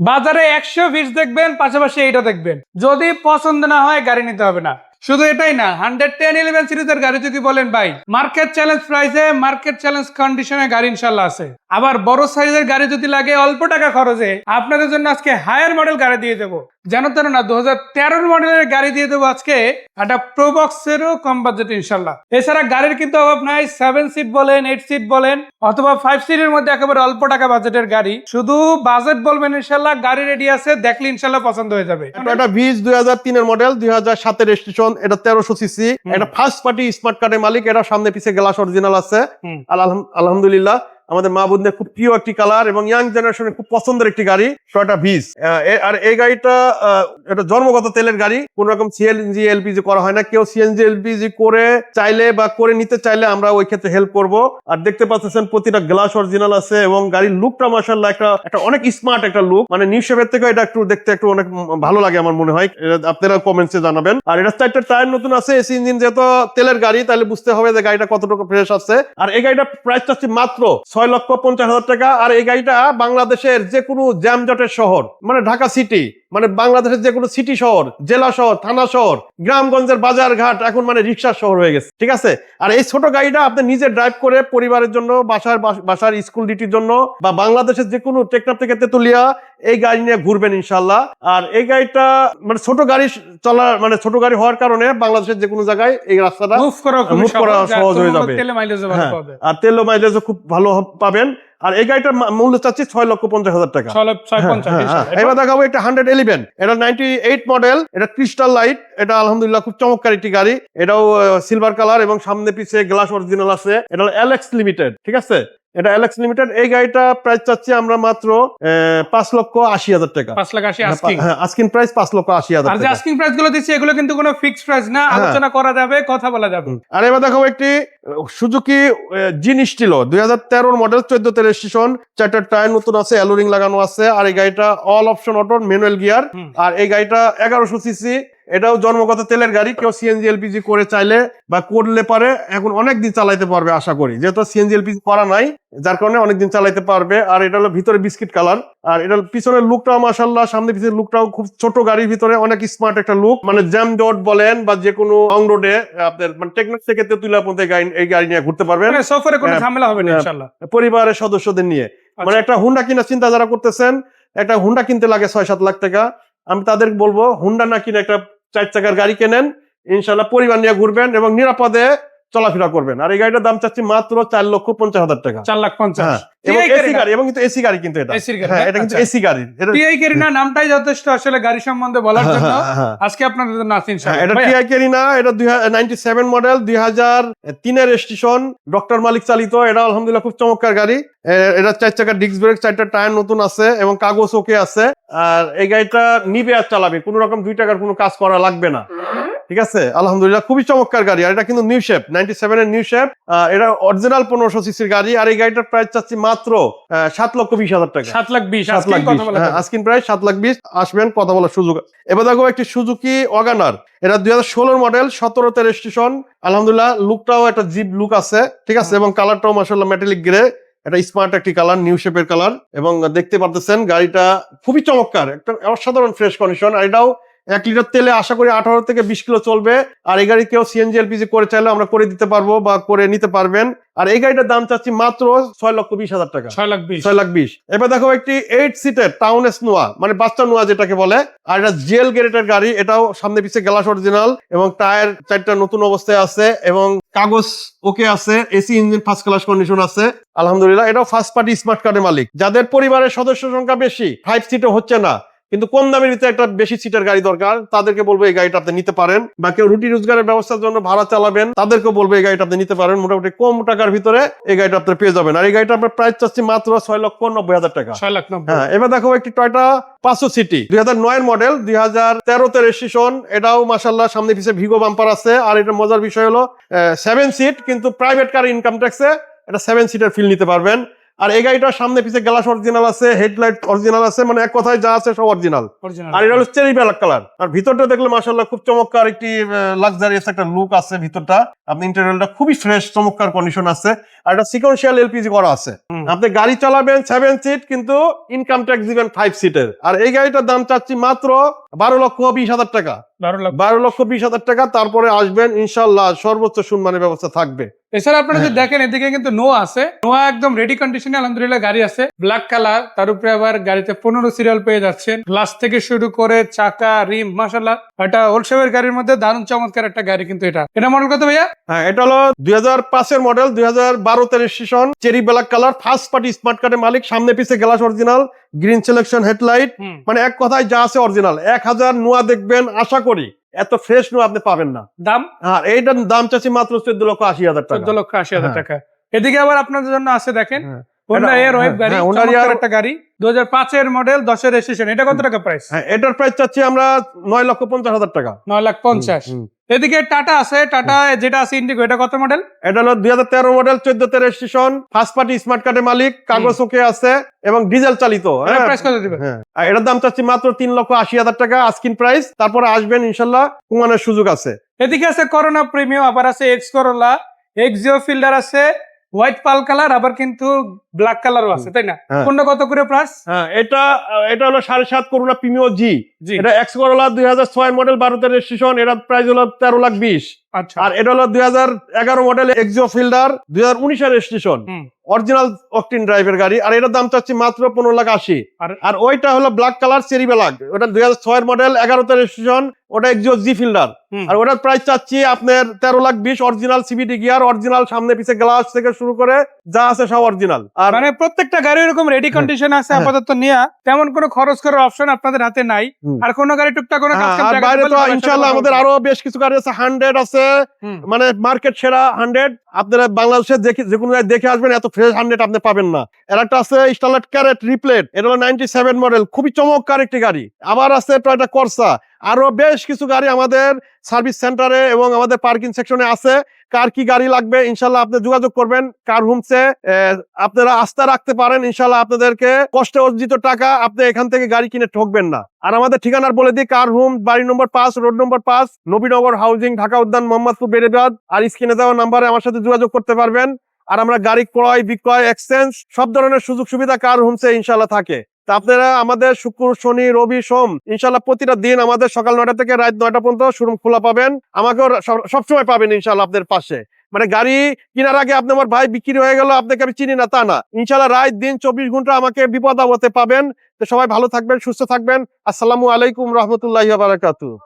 বাজারে 120 দেখবেন, পাশাপাশি এইটা দেখবেন। যদি পছন্দ না হয় গাড়ি নিতে হবে না। শুধু এটাই না, 11011 সিরিজের গাড়ি যদি বলেন ভাই, মার্কেট চ্যালেঞ্জ প্রাইসে, মার্কেট চ্যালেঞ্জ কন্ডিশনে গাড়ি ইনশাল্লাহ আছে। আবার বড় সাইজের গাড়ি যদি লাগে অল্প টাকা খরচে, আপনাদের জন্য আজকে হায়ার মডেল গাড়ি দিয়ে দেবো। জানো তেন না, 2013 মডেলের গাড়ি দিয়ে দেবো আজকে, একটা প্রোবক্সেরও কম বাজেট ইনশাল্লাহ। এছাড়া গাড়ির কিন্তু অভাব নাই, 7 সিট বলেন, 8 সিট বলেন, অথবা 5 সিটের মধ্যে একেবারে অল্প টাকা বাজেটের গাড়ি। শুধু বাজেট বলবেন ইনশাল্লাহ, গাড়ি রেডি আছে, দেখলে ইনশাল্লাহ পছন্দ হয়ে যাবে। এটা ভিজ 2003 এর মডেল, 2007 এর রেজিস্ট্রেশন, এটা 1300 সিসি, এটা ফার্স্ট পার্টি স্মার্ট কার্ডের মালিক, এটা সামনে পিছে গ্লাস অরিজিনাল আছে। আলহামদুলিল্লাহ আমাদের মা বোনদের খুব প্রিয় একটি কালার এবং ইয়াং জেনারেশনের খুব পছন্দের একটি গাড়ি টয়োটা ভিজ। আর এই গাড়িটা এটা জন্মগত তেলের গাড়ি, কোন রকম সিএনজি এলপিজি করা হয় না। কেউ সিএনজি এলপিজি করে চাইলে বা করে নিতে চাইলে আমরা ওই ক্ষেত্রে হেল্প করব। আর দেখতে পাচ্ছেন প্রতিটা গ্লাস অরিজিনাল আছে এবং গাড়ির লুকটা মাশাআল্লাহ একটা অনেক স্মার্ট একটা লুক, মানে নিউ শেপের থেকে এটা একটু দেখতে একটু অনেক ভালো লাগে আমার মনে হয়। আপনারা কমেন্টসে জানাবেন। আর এটা চারটা টায়ার নতুন আছে, এসি ইঞ্জিন, যেহেতু তেলের গাড়ি তাহলে বুঝতে হবে যে গাড়িটা কতটুকু ফ্রেশ আছে। আর এই গাড়িটা প্রাইস চাচ্ছি মাত্র 6,50,000 টাকা। আর এই গাড়িটা বাংলাদেশের যে কোনো জ্যামজটের শহর, মানে ঢাকা সিটি, মানে বাংলাদেশের যে কোনো সিটি শহর, জেলা শহর, থানা শহর, গ্রামগঞ্জের বাজার ঘাট এখন মানে রিক্সার শহর হয়ে গেছে, ঠিক আছে। আর এই ছোট গাড়িটা আপনি নিজে ড্রাইভ করে পরিবারের জন্য, বাসার স্কুল ডিউটির জন্য, বা বাংলাদেশের যে কোনো টেকনাফ থেকে তেতুলিয়া এই গাড়ি নিয়ে ঘুরবেন ইনশাল্লাহ। আর এই গাড়িটা মানে ছোট গাড়ি চলার, মানে ছোট গাড়ি হওয়ার কারণে বাংলাদেশের যে কোনো জায়গায় এই রাস্তাটা মুভ করা সহজ হয়ে যাবে। আর তেল মাইলেজও খুব ভালো পাবেন। আর এই গাড়িটার মূল্য চাচ্ছি 6,50,000 টাকা। এবার দেখাবো একটা 111, এটা 98 মডেল, এটা ক্রিস্টাল লাইট, এটা আলহামদুলিল্লাহ খুব চমৎকার একটি গাড়ি। এটাও সিলভার কালার এবং সামনে পিছে গ্লাস অরিজিনাল আছে। এটা এলএক্স লিমিটেড, ঠিক আছে, এটা এলএক্স লিমিটেড। এই গাড়িটা প্রাইস চাচ্ছি আমরা মাত্র 5,80,000 টাকা। 5,80,000 আস্কিং প্রাইস 5,80,000 টাকা। আর যে আস্কিং প্রাইস গুলো দিচ্ছি এগুলো কিন্তু কোনো ফিক্সড প্রাইস না, আলোচনা করা যাবে, কথা বলা যাবে। আর এবার দেখাবো একটি সুজুকি জিন স্টিলো 2013 মডেল, 14 তে রেজিস্ট্রেশন, চারটা টায়ার নতুন আছে, অ্যালোরিং লাগানো আছে। আর এই গাড়িটা all option auto, manual gear. আর এই গাড়িটা 1100 সিসি, এটাও জন্মগত তেলের গাড়ি। কেউ সিএনজি এলপিজি করে চাইলে বা করলে পারে এখন অনেকদিন চালাইতে পারবে আশা করি, যেহেতু সিএনজি এলপিজি করা নাই যার কারণে অনেকদিন চালাইতে পারবে। আর এটা হলো ভিতরে বিস্কিট কালার। আর এটার পিছনের লুকটাও মাশাআল্লাহ, সামনে পিছনের লুকটাও খুব ছোট গাড়ির ভিতরে অনেক স্মার্ট একটা লুক, মানে জ্যাম রোড বলেন বা যে কোনো লং রোডে আপনার মানে টেকনাফ থেকে তেতুলিয়া পর্যন্ত এই গাড়ি নিয়ে ঘুরতে পারবেন, সফরে কোনো ঝামেলা হবে না ইনশাআল্লাহ, পরিবারের সদস্যদের নিয়ে। মানে একটা হুন্ডা কেনার চিন্তা যারা করতেছেন, একটা হুন্ডা কিনতে লাগে 6-7 লাখ টাকা, আমি তাদের বলবো হুন্ডা না কিনে একটা 4 চাকার গাড়ি কেনেন, ইনশাল্লাহ পরিবার নিয়ে ঘুরবেন এবং নিরাপদে চলাফেরা করবেন। আর এই গাড়িটার দাম চাচ্ছি মাত্র 4,50,000 টাকা। 4,50,000 এবং এসি গাড়ি, এবং কিন্তু এসি গাড়ি, কিন্তু এটা এটা কিন্তু এসি গাড়ি। টিআই কেরিনা নামটাই যথেষ্ট আসলে গাড়ি সম্বন্ধে বলার জন্য আজকে আপনাদের জন্য আছে ইনশাআল্লাহ। এটা টিআই কেরিনা, এটা 97 মডেল, 2003 এর রেজিস্ট্রেশন, ডক্টর মালিক চালিত। এটা আলহামদুলিল্লাহ খুব চমৎকার গাড়ি। এটা 4 চাকার ডিস্ক ব্রেক, 4টা টায়ার নতুন আছে এবং কাগজ ওকে আছে। আর এই গাড়িটা নিবে আর চালাবে, কোন রকম 2 টাকার কোনো কাজ করা লাগবে না, ঠিক আছে। আলহামদুলিল্লাহ খুবই চমৎকার গাড়ি। আর এটা কিন্তু নিউ শেপ, 97 এর নিউ শেপ। এটা অরিজিনাল 1500 সিসির গাড়ি। আর এই গাড়িটার প্রাইস চাচ্ছি মাত্র 7,20,000 টাকা। 7,20,000 আস্কিং প্রাইস 7,20,000। আসবেন, কথা বলার সুযোগ। এবার দেখো একটি সুজুকি ওয়াগনার, এটা 2016 মডেল, 17 তে রেজিস্ট্রেশন। আলহামদুলিল্লাহ লুকটাও একটা জিপ লুক আছে, ঠিক আছে, এবং কালারটাও মাশাআল্লাহ মেটালিক গ্রে, এটা স্মার্ট একটি কালার, নিউ শেপের কালার। এবং দেখতে পারতেছেন গাড়িটা খুবই চমৎকার, একটা অসাধারণ ফ্রেশ কন্ডিশন। আর এটাও 1 লিটার তেলে আশা করি 18 থেকে 20 কিলো চলবে। আর এই গাড়ি কেউ সিএনজি এলপিজি করে চাইলে আমরা করে দিতে পারবো বা করে নিতে পারবেন। আর এই গাড়িটার দাম চাচ্ছি মাত্র 6,20,000 টাকা। 6,20,000। এবার দেখো একটি 8 সিটের টাউন নোয়া, মানে বাচ্চা নোয়া যেটাকে বলে। আর এটা জেল গ্রেডের গাড়ি, এটাও সামনে পিছিয়ে গ্লাস অরিজিনাল এবং টায়ার 4টা নতুন অবস্থায় আছে এবং কাগজ ওকে আছে, AC engine first class condition আছে আলহামদুলিল্লাহ। এটাও ফার্স্ট পার্টি স্মার্ট কার্ডের মালিক। যাদের পরিবারের সদস্য সংখ্যা বেশি, 5 সিটে হচ্ছে না, কিন্তু কম দামের ভিতরে একটা বেশি সিটের গাড়ি দরকার, তাদেরকে বলবো এই গাড়িটা আপনি নিতে পারেন। বা কেউ রুটি রোজগারের ব্যবস্থার জন্য ভাড়া চালাবেন, তাদেরকে বলবো এই গাড়িটা আপনি নিতে পারেন। মোটামুটি কম টাকার ভিতরে এই গাড়িটা আপনি পেয়ে যাবেন। আর এই গাড়িটা আপনার প্রাইস চাচ্ছি মাত্র 6,90,000 টাকা। 6,90,000। এবার দেখো একটি টয়োটা পাঁচশো সিটি, 2009 মডেল, 2013 তে রেজিস্ট্রেশন। এটাও মাশাআল্লাহ সামনে পিছে ভিগো বাম্পার আছে। আর এটা মজার বিষয় হলো 7 সিট, কিন্তু প্রাইভেট কার ইনকাম ট্যাক্সে এটা 7 সিটার ফিল নিতে পারবেন। আর এই গাড়িটার সামনে পিছে গ্লাস অরিজিনাল আছে, হেডলাইট অরিজিনাল আছে, মানে এক কথায় যা আছে সব অরিজিনাল। অরিজিনাল। আর এটা হলো চেরি ব্ল্যাক কালার। আর ভিতরটা দেখলে মাশাআল্লাহ খুব চমৎকার একটি লাক্সারিয়াস একটা লুক আছে ভিতরটা। আপনি ইন্টেরিয়রটা খুবই ফ্রেশ চমৎকার কন্ডিশন আছে। আর এটা সিকোয়েন্সিয়াল এলপিজি করা আছে। আপনি গাড়ি চালাবেন 7 সিট, কিন্তু ইনকাম ট্যাক্স দিবেন 5 সিটের। আর এই গাড়িটার দাম চাচ্ছি মাত্র 12,20,000 টাকা। 12,20,000 টাকা। তারপরে আসবেন ইনশাল্লাহ, সর্বোচ্চ সম্মানের ব্যবস্থা থাকবে। এছাড়া আপনারা যদি দেখেন এদিকে কিন্তু নোয়া আছে, নোয়া একদম রেডি কন্ডিশনে আলহামদুলিল্লাহ গাড়ি আছে, ব্ল্যাক কালার। তার উপরে আবার গাড়িতে 15 সিরিয়াল পেয়ে যাচ্ছেন। গ্লাস থেকে শুরু করে চাকা, রিম, মাশাআল্লাহ এটা হোলসেলের গাড়ির মধ্যে দারুণ চমৎকার একটা গাড়ি। কিন্তু এটা মডেল কত ভাইয়া? হ্যাঁ, এটা হলো 2005 এর model, 2012 registration, cherry black colour, first party smart কার্ডের মালিক, সামনে পিছে glass original, green selection headlight, মানে এক কথায় যা আছে অরিজিনাল। 1000 নোয়া দেখবেন, আশা করি এত ফ্রেশ নোয়া আপনি পাবেন না। দাম? হ্যাঁ, এইটার দাম চাচ্ছি মাত্র 14,80,000 টাকা। 14,80,000 টাকা। এদিকে আবার আপনাদের জন্য আছে দেখেন হোন্ডা এটা- এয়ারওয়েভ গাড়ি, হ্যাঁ, Honda চমৎকার Air- একটা গাড়ি, 2005 এর মডেল, 10 এর রেজিস্ট্রেশন। এটা কত টাকা প্রাইস? হ্যাঁ, এটার প্রাইস চাচ্ছি আমরা 9,50,000 টাকা। 9,50,000। এদিকে টাটা আছে, টাটা যেটা আছে ইন্ডিগো, এটা কত মডেল? এটা হলো 2013 model, 14 registration, first party smart কার্ডের মালিক, কাগজ ওকে আছে এবং ডিজেল চালিত। এটা প্রাইস কত দিবেন? হ্যাঁ, আর এটার দাম চাচ্ছি মাত্র 3,80,000 টাকা আস্কিং প্রাইস। তারপরে আসবেন ইনশাল্লাহ, কমানোর সুযোগ আছে। এদিকে আছে করোনা প্রিমিয়াম, আবার আছে এক্স করোলা, এক্সিও ফিল্ডার আছে, হোয়াইট পাল কালার, আবার কিন্তু ব্ল্যাক কালারও আছে, তাই না? হ্যাঁ। কোনটা কত করে প্রাইস? হ্যাঁ, এটা হলো 7.5 করোনা প্রিমিও জি। জি। এটা এক্স করোলা 2006 মডেল, 12 রেজিস্ট্রেশন, এটার প্রাইস হলো 13,20,000। আচ্ছা। আর এটা হলো 2011 model, Axio fielder, 2019 registration, original octane ড্রাইভের গাড়ি। আর এটার দাম চাচ্ছি মাত্র 15,80,000। আর ওইটা হলো ব্ল্যাক কালার চেরি ব্ল্যাক, ওটা 2006 মডেল, 11 রেজিস্ট্রেশন, ওটা এক্সিও জি ফিল্ডার। আর ওটার প্রাইস চাচ্ছি আপনার 13,20,000। অরিজিনাল সিবিডি গিয়ার, অরিজিনাল সামনে পিছে গ্লাস থেকে শুরু করে যা আছে সব অরিজিনাল। আর মানে প্রত্যেকটা গাড়ি এরকম রেডি কন্ডিশন আছে আপাতত নিয়া, তেমন কোনো খরচ করার অপশন আপনাদের হাতে নাই। আর কোন গাড়ি টুকটাক কোনো কাজ কাম আর দেখাতে বাইরে তো পারলে ইনশাআল্লাহ আমাদের আরো বেশ কিছু গাড়ি আছে, 100 আছে, মানে মার্কেট সেরা 100। আপনারা বাংলাদেশে যে কোনো জায়গায় দেখে আসবেন, এত ফ্রেশ 100 আপনি পাবেন না। এর একটা আছে স্টারলাইট ক্যারেট রিপ্লেট, এটা হলো 97 মডেল, খুবই চমৎকার একটি গাড়ি। আবার আছে টয়োটা করসা। আরো বেশ কিছু গাড়ি আমাদের সার্ভিস সেন্টারে এবং আমাদের পার্কিং সেকশনে আছে। কার কি গাড়ি লাগবে ইনশাল্লাহ আপনি যোগাযোগ করবেন কার হোমসে। আপনারা আস্থা রাখতে পারেন, ইনশাল্লাহ আপনাদেরকে কষ্টে অর্জিত টাকা আপনি এখান থেকে গাড়ি কিনে ঠকবেন না। আর আমাদের ঠিকানার বলে দিই, কার হোম, বাড়ি নম্বর 5, road number 5, Nabinagar housing, Dhaka উদ্যান, মোহাম্মদপুর, বেড়েবাদ। আর স্ক্রিনে দেওয়া নাম্বারে আমার সাথে যোগাযোগ করতে পারবেন। আর আমরা গাড়ি ক্রয়, বিক্রয়, এক্সচেঞ্জ সব ধরনের সুযোগ সুবিধা কার হোমসে ইনশাল্লাহ থাকে। তা আপনারা আমাদের শুক্র, শনি, রবি, সোম ইনশাল্লাহ প্রতিটা দিন আমাদের সকাল 9টা থেকে রাত 9টা পর্যন্ত শোরুম খোলা পাবেন। আমাকেও সবসময় পাবেন ইনশাল্লাহ আপনাদের পাশে। মানে গাড়ি কেনার আগে আপনি আমার ভাই বিক্রি হয়ে গেল, আপনাকে আমি চিনি না তা না। ইনশাল্লাহ রাত দিন 24 ঘন্টা আমাকে বিপদ আপদে পাবেন। তো সবাই ভালো থাকবেন, সুস্থ থাকবেন। আসসালামু আলাইকুম রহমতুল্লাহি ওয়া বারাকাতুহু।